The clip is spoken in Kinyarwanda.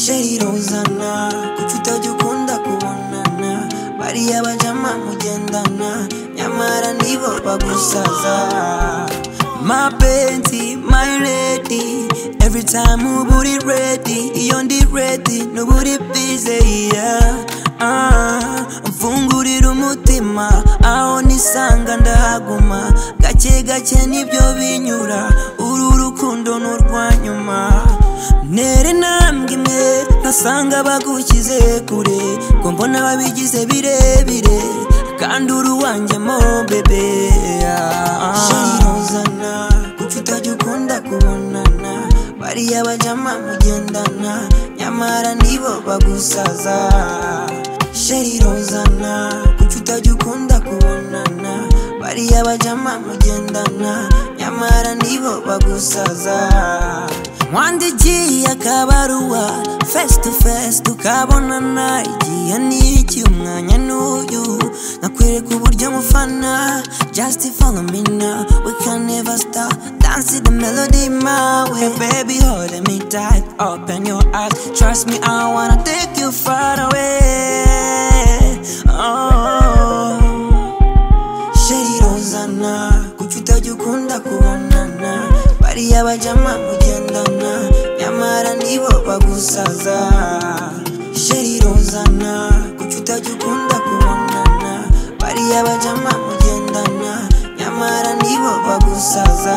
Sheri rozana kuki utajya ukunda kubonana bariya bajama mugendana nyamara nibo bagusaza mapenzi my lady every time uburi ready iyo ndi ready nuburi busy mfungurira umutima aho nisanga ndahaguma gake gake nibyo binyura uru rukundo n'urwanyuma nere nambwe imwe nasanga bagukize kure ko mbona babigize birebire kandi uru wanjye mo bebe Sheri rozana kuki utajya ukunda kubonana bariya bajama mugendana nyamara nibo bagusaza Sheri rozana kuki utajya ukunda kubonana bariya bajama mugendana nyamara nibo bagusaza mwandikiye akabaruwa face to face tukabonana igihe n'iki umwanya n'uyu nakwereka uburyo mufana just follow me now we can never stop dancing the melody my way baby hold me tight open your eyes trust me I wanna take you far away Sheri rozana kuki utajya ukunda kubonana bariya bajama mugendana nyamara nibo bagusaza Sheri rozana kuki utajya ukunda kubonana bariya bajama mugendana nyamara nibo bagusaza